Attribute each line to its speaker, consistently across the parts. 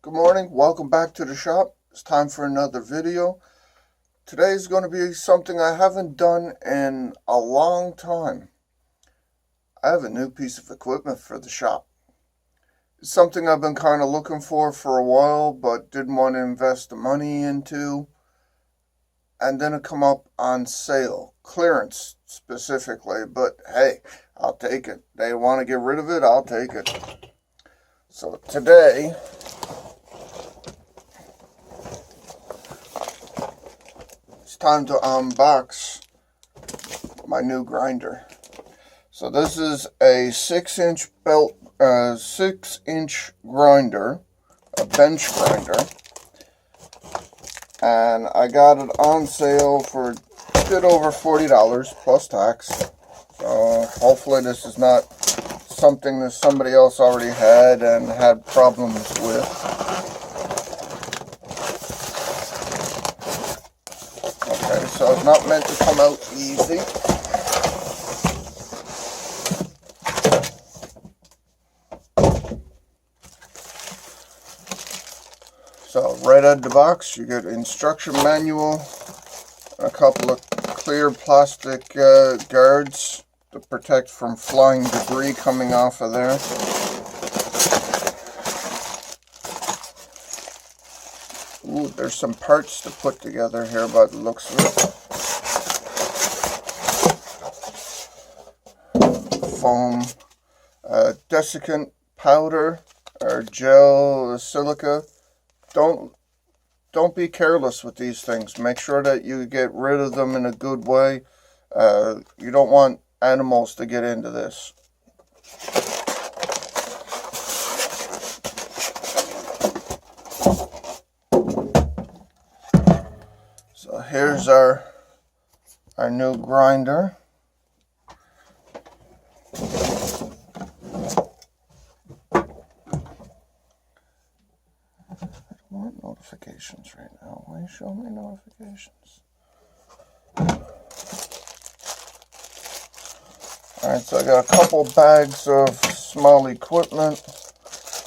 Speaker 1: Good morning, welcome back to the shop. It's time for another video. Today is going to be something I haven't done in a long time. I have a new piece of equipment for the shop. It's something I've been kind of looking for a while, but didn't want to invest the money into. And then it come up on sale, clearance specifically, but hey, I'll take it. They want to get rid of it, I'll take it. So today, it's time to unbox my new grinder. So this is a 6-inch belt, 6-inch grinder, a bench grinder, and I got it on sale for a bit over $40 plus tax. So hopefully this is not something that somebody else already had and had problems with. Okay, so it's not meant to come out easy. So right out of the box, you get an instruction manual, a couple of clear plastic guards to protect from flying debris coming off of there. Ooh, there's some parts to put together here by the looks of it. Foam, desiccant powder, or gel, silica. Don't be careless with these things. Make sure that you get rid of them in a good way. You don't want animals to get into this. So here's our new grinder. I want notifications right now. Why you show me notifications? Alright, so I got a couple bags of small equipment.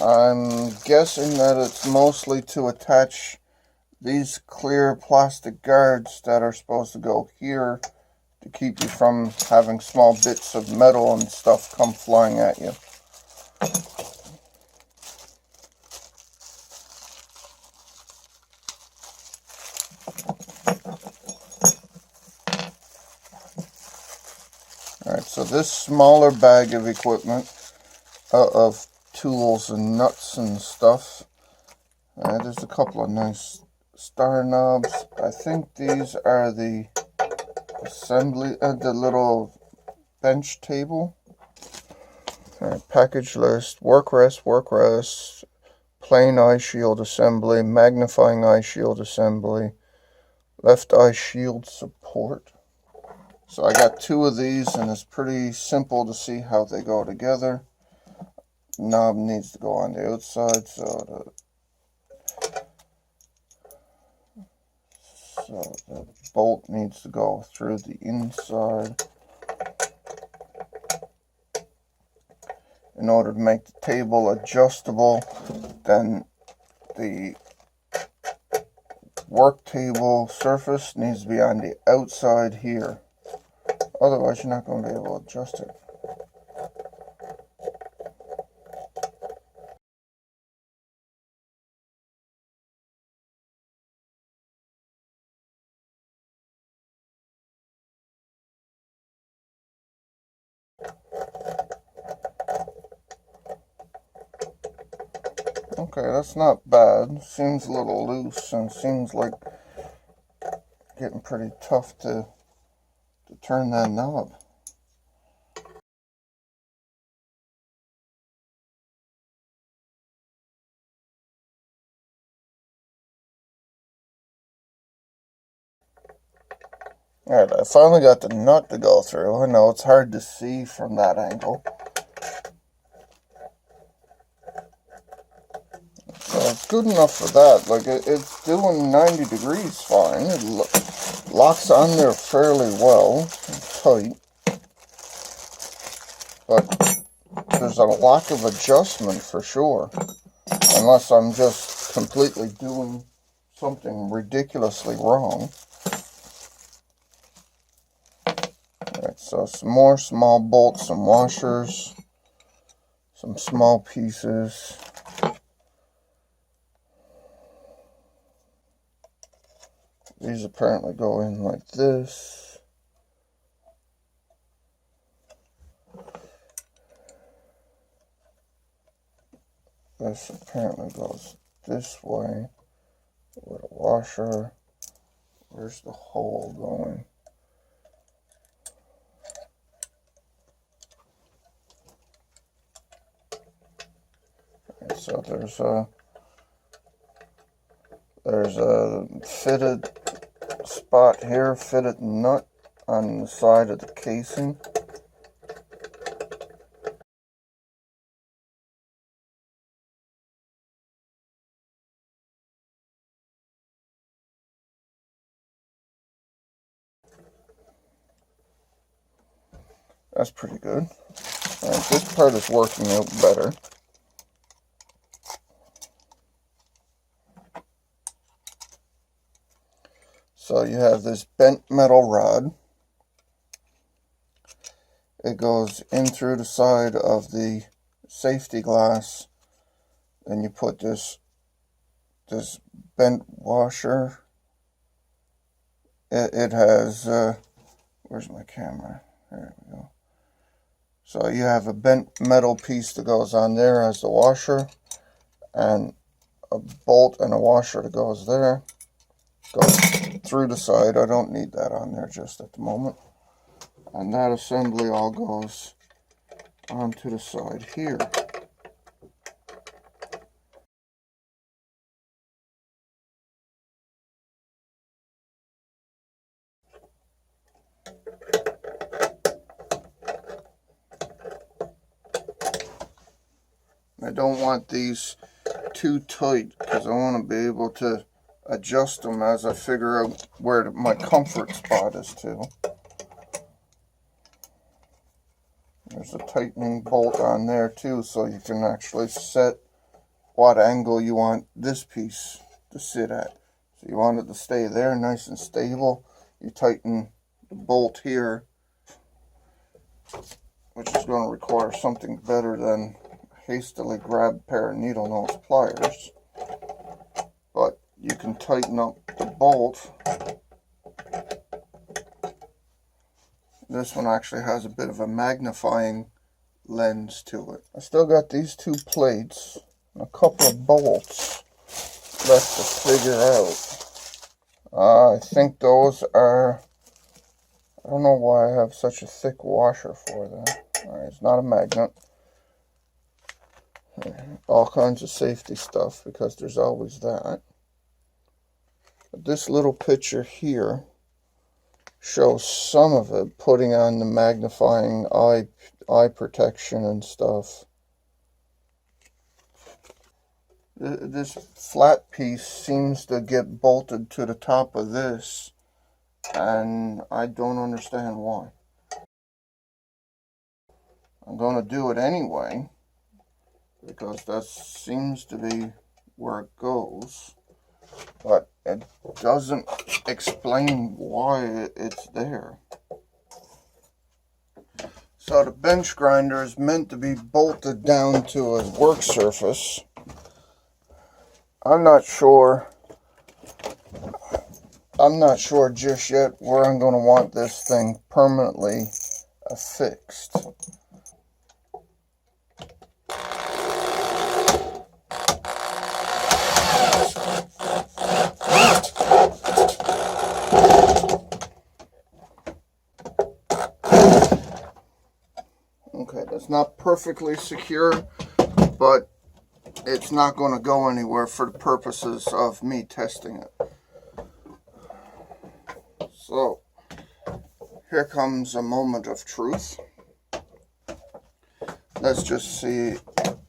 Speaker 1: I'm guessing that it's mostly to attach these clear plastic guards that are supposed to go here to keep you from having small bits of metal and stuff come flying at you. Alright, so this smaller bag of equipment, of tools and nuts and stuff, there's a couple of nice star knobs. I think these are the assembly, the little bench table. Alright, package list, work rest, plain eye shield assembly, magnifying eye shield assembly, left eye shield support. So I got two of these, and it's pretty simple to see how they go together. Knob needs to go on the outside, so the bolt needs to go through the inside. In order to make the table adjustable, then the work table surface needs to be on the outside here. Otherwise, you're not going to be able to adjust it. Okay, that's not bad. Seems a little loose and seems like getting pretty tough to turn that knob. Alright, I finally got the nut to go through. I know it's hard to see from that angle. So it's good enough for that. Like, it's doing 90 degrees fine. It locks on there fairly well, tight. But there's a lack of adjustment for sure. Unless I'm just completely doing something ridiculously wrong. Alright, so some more small bolts, some washers, some small pieces. These apparently go in like this. This apparently goes this way with a washer. Where's the hole going? Okay, so there's a fitted spot here, fitted nut on the side of the casing. That's pretty good. Alright, this part is working out better. So you have this bent metal rod. It goes in through the side of the safety glass. Then you put this bent washer. It has, where's my camera? There we go. So you have a bent metal piece that goes on there as the washer, and a bolt and a washer that goes there. Goes through the side. I don't need that on there just at the moment. And that assembly all goes onto the side here. I don't want these too tight because I want to be able to adjust them as I figure out where my comfort spot is too. There's a tightening bolt on there too, so you can actually set what angle you want this piece to sit at. So you want it to stay there nice and stable. You tighten the bolt here, which is going to require something better than hastily grab a pair of needle nose pliers. But you can tighten up the bolt. This one actually has a bit of a magnifying lens to it. I still got these two plates and a couple of bolts left to figure out. I think those are, I don't know why I have such a thick washer for them. Alright, it's not a magnet. All kinds of safety stuff because there's always that. But this little picture here shows some of it, putting on the magnifying eye protection and stuff. This flat piece seems to get bolted to the top of this, and I don't understand why. I'm going to do it anyway because that seems to be where it goes, but it doesn't explain why it's there. So the bench grinder is meant to be bolted down to a work surface. I'm not sure just yet where I'm going to want this thing permanently affixed. Okay, that's not perfectly secure, but it's not going to go anywhere for the purposes of me testing it. So, here comes a moment of truth. Let's just see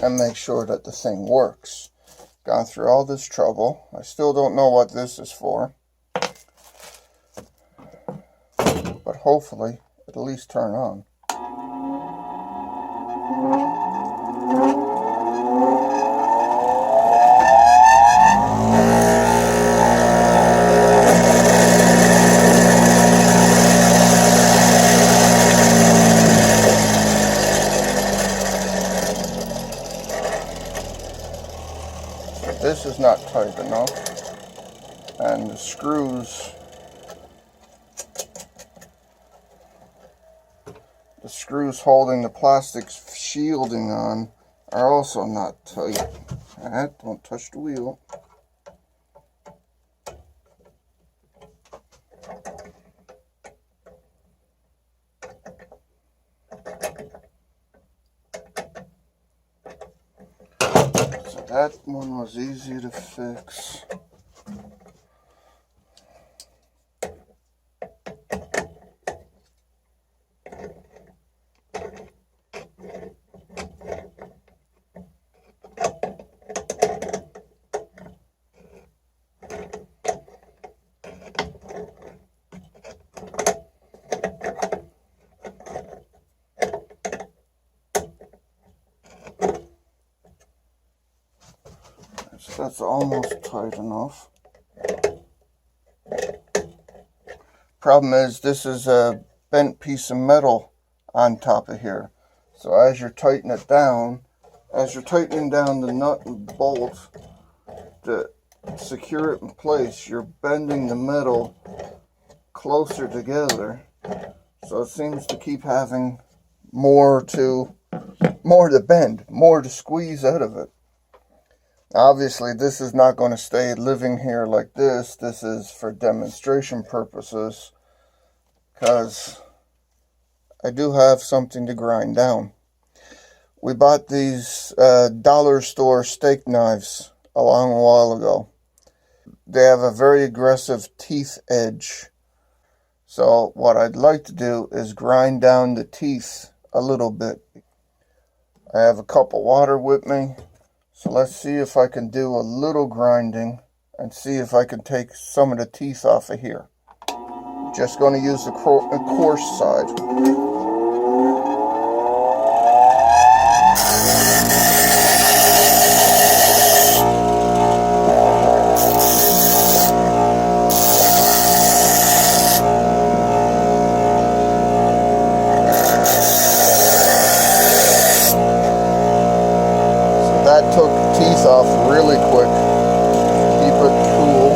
Speaker 1: and make sure that the thing works. Gone through all this trouble. I still don't know what this is for, but hopefully it'll at least turn on. This is not tight enough, and the screws holding the plastic shielding on are also not tight. Alright, don't touch the wheel. So that one was easy to fix. So that's almost tight enough. Problem is, this is a bent piece of metal on top of here. So as you're tightening it down, as you're tightening down the nut and bolt to secure it in place, you're bending the metal closer together. So it seems to keep having more to bend, more to squeeze out of it. Obviously, this is not going to stay living here like this. This is for demonstration purposes, because I do have something to grind down. We bought these dollar store steak knives a long while ago. They have a very aggressive teeth edge. So what I'd like to do is grind down the teeth a little bit. I have a cup of water with me. So let's see if I can do a little grinding and see if I can take some of the teeth off of here. Just going to use the coarse side. So that took the teeth off really quick. Keep it cool.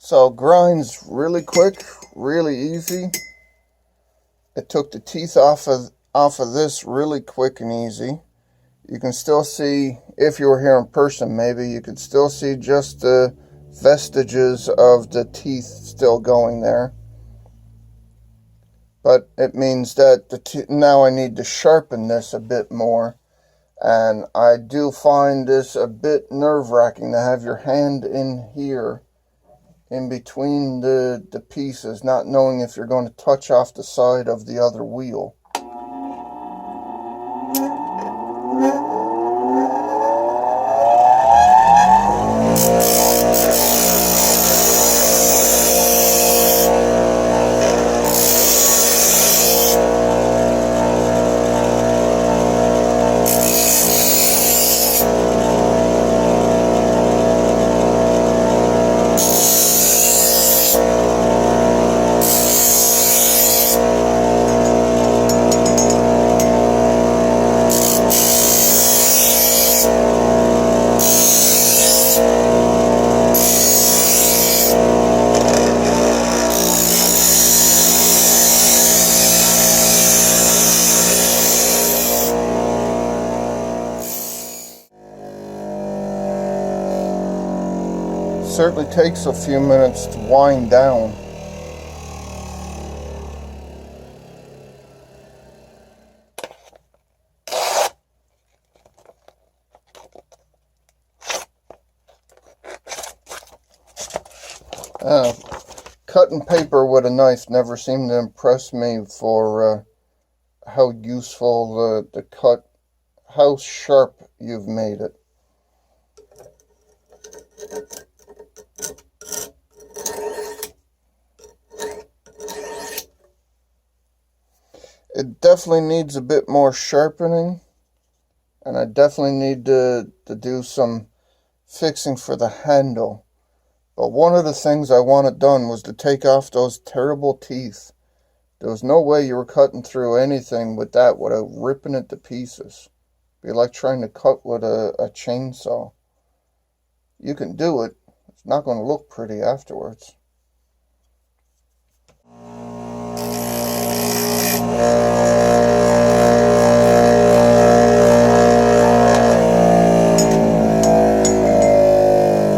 Speaker 1: So grinds really quick, really easy. It took the teeth off of this really quick and easy. You can still see, if you were here in person maybe, you could still see just the vestiges of the teeth still going there. But it means that now I need to sharpen this a bit more. And I do find this a bit nerve-wracking to have your hand in here, in between the pieces, not knowing if you're going to touch off the side of the other wheel. Certainly takes a few minutes to wind down. Cutting paper with a knife never seemed to impress me for how useful the cut, how sharp you've made it. It definitely needs a bit more sharpening, and I definitely need to do some fixing for the handle. But one of the things I wanted done was to take off those terrible teeth. There was no way you were cutting through anything with that without ripping it to pieces. It'd be like trying to cut with a chainsaw. You can do it. It's not going to look pretty afterwards.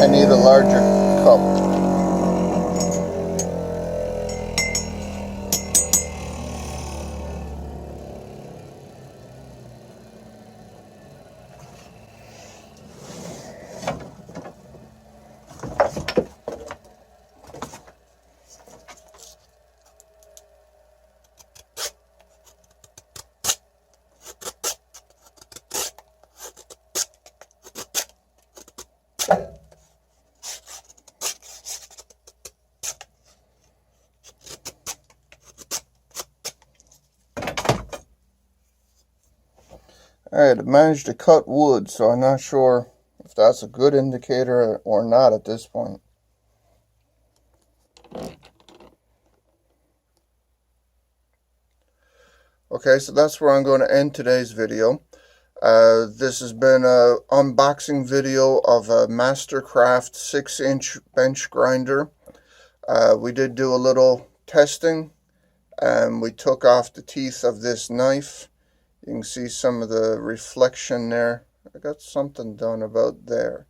Speaker 1: I need a larger cup. Alright, I managed to cut wood, so I'm not sure if that's a good indicator or not at this point. Okay, so that's where I'm going to end today's video. This has been an unboxing video of a Mastercraft 6-inch bench grinder. We did do a little testing, and we took off the teeth of this knife. You can see some of the reflection there. I got something done about there.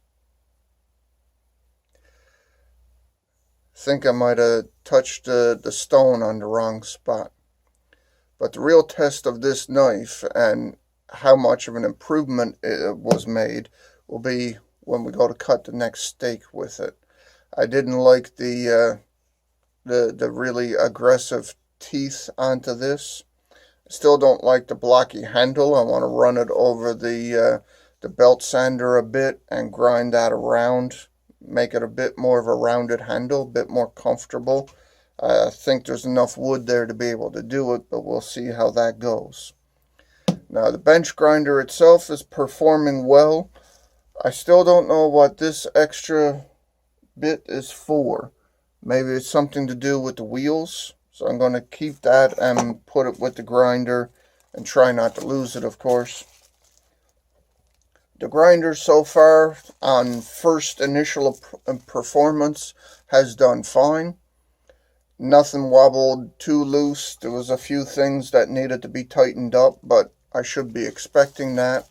Speaker 1: I think I might have touched the stone on the wrong spot. But the real test of this knife and how much of an improvement it was made will be when we go to cut the next steak with it. I didn't like the really aggressive teeth onto this. Still don't like the blocky handle. I want to run it over the belt sander a bit and grind that around, make it a bit more of a rounded handle, a bit more comfortable. I think there's enough wood there to be able to do it, but we'll see how that goes. Now, the bench grinder itself is performing well. I still don't know what this extra bit is for. Maybe it's something to do with the wheels. So I'm going to keep that and put it with the grinder and try not to lose it, of course. The grinder so far on first initial performance has done fine. Nothing wobbled too loose. There was a few things that needed to be tightened up, but I should be expecting that.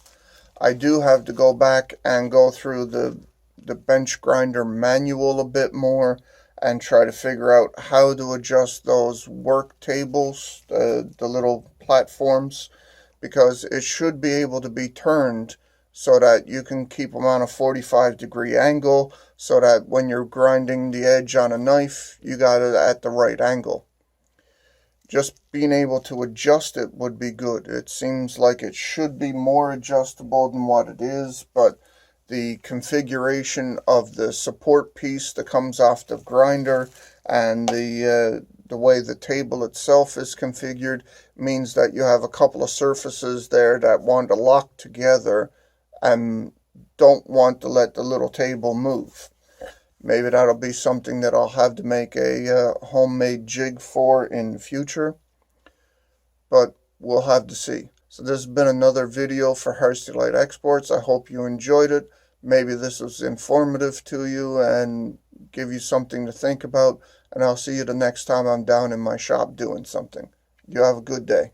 Speaker 1: I do have to go back and go through the bench grinder manual a bit more and try to figure out how to adjust those work tables, the little platforms, because it should be able to be turned so that you can keep them on a 45-degree angle, so that when you're grinding the edge on a knife, you got it at the right angle. Just being able to adjust it would be good. It seems like it should be more adjustable than what it is, but the configuration of the support piece that comes off the grinder and the way the table itself is configured means that you have a couple of surfaces there that want to lock together and don't want to let the little table move. Maybe that'll be something that I'll have to make a homemade jig for in the future, but we'll have to see. So this has been another video for Hearty Light Exports. I hope you enjoyed it. Maybe this was informative to you and give you something to think about. And I'll see you the next time I'm down in my shop doing something. You have a good day.